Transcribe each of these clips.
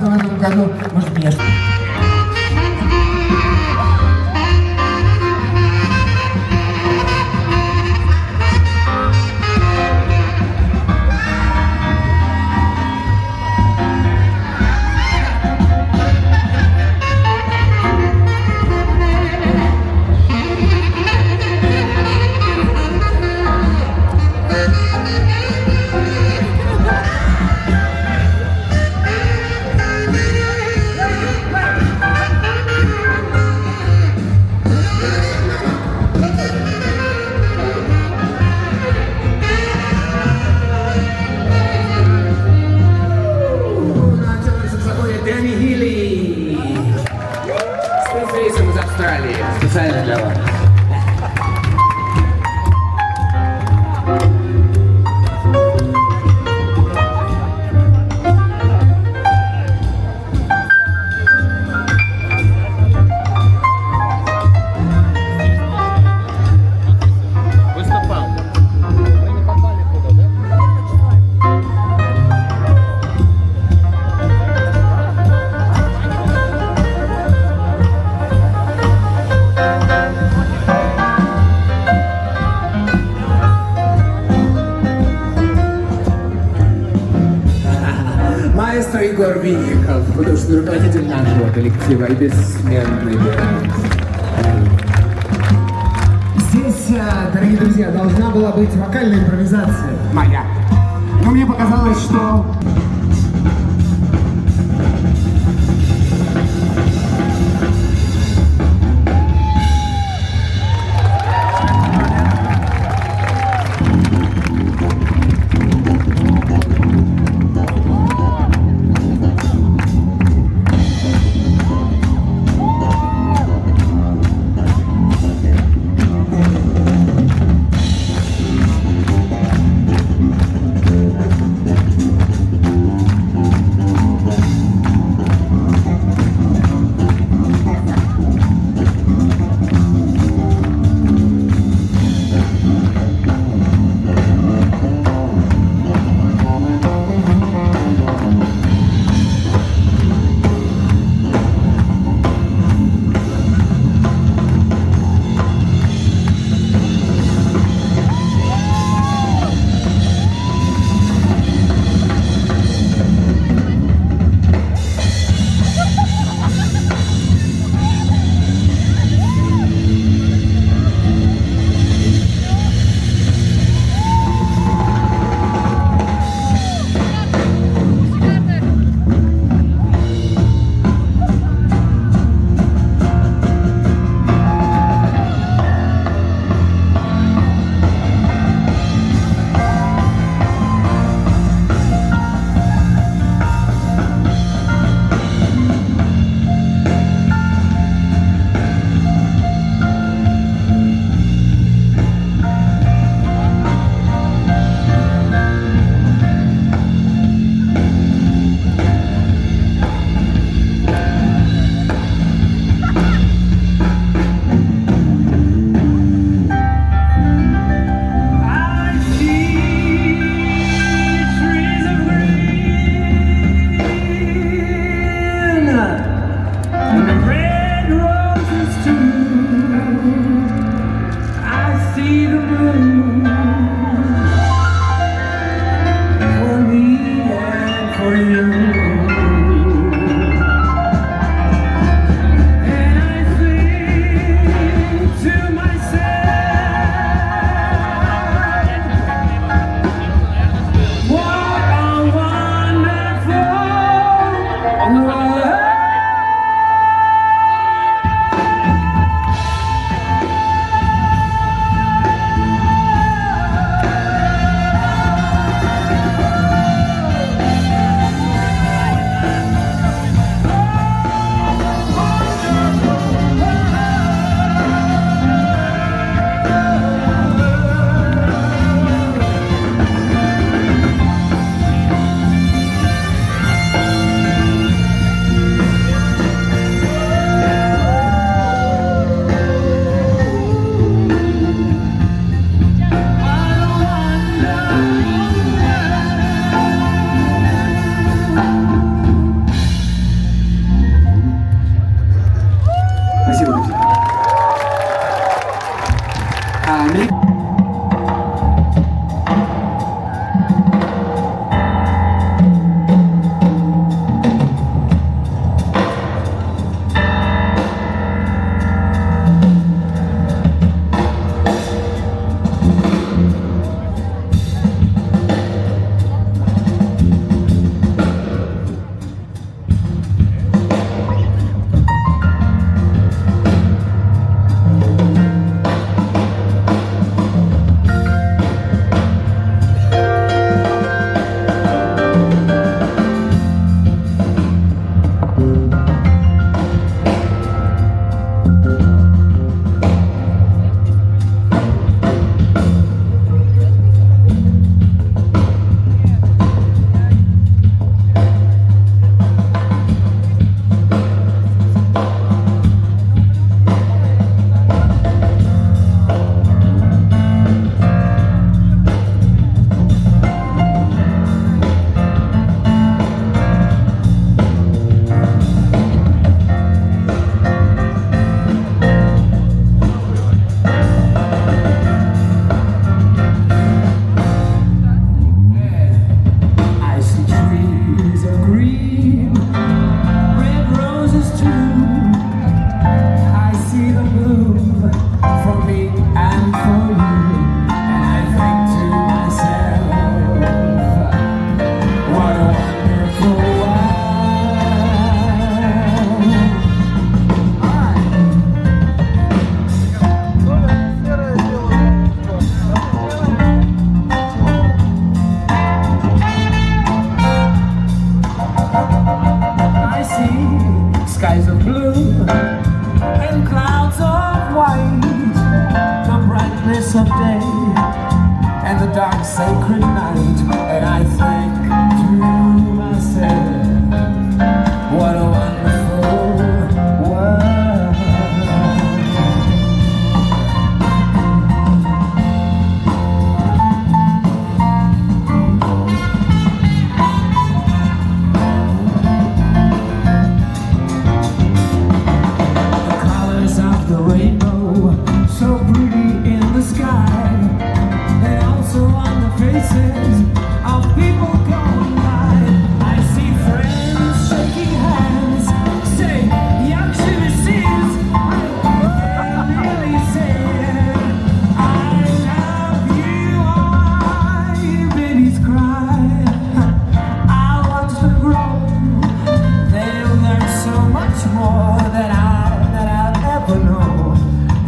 как-то в этом году, может, мне... Специально для вас. Художественный руководитель нашего коллектива и бессменный. Здесь, дорогие друзья, должна была быть вокальная импровизация моя. Но мне показалось, что... skies of blue and clouds of white, the brightness of day and the dark sacred night. And I think to myself, what a wonderful world. The colors of the rainbow, so pretty in the sky, and also on the faces of people going by. I see friends shaking hands, say, "Yakshimisis." They really say, "I love you." I babies cry. I watch them grow. They'll learn so much more than I'll ever know.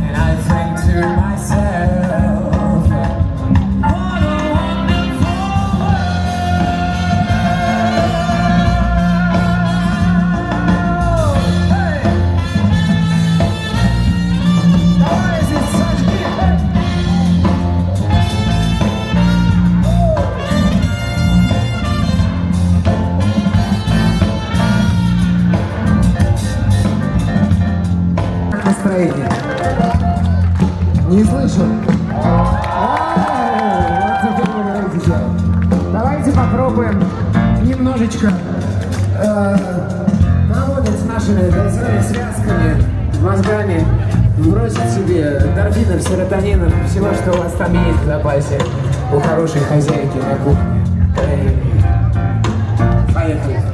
And I think to myself, what a wonderful world. Hey! Why is it such a Как настроение? Не слышу. Вот теперь вы говорите. Давайте попробуем немножечко поработать с нашими голосовыми связками, мозгами, бросить себе эндорфинов, серотонинов, всего, что у вас там есть в запасе у хорошей хозяйки на кухне. Поехали.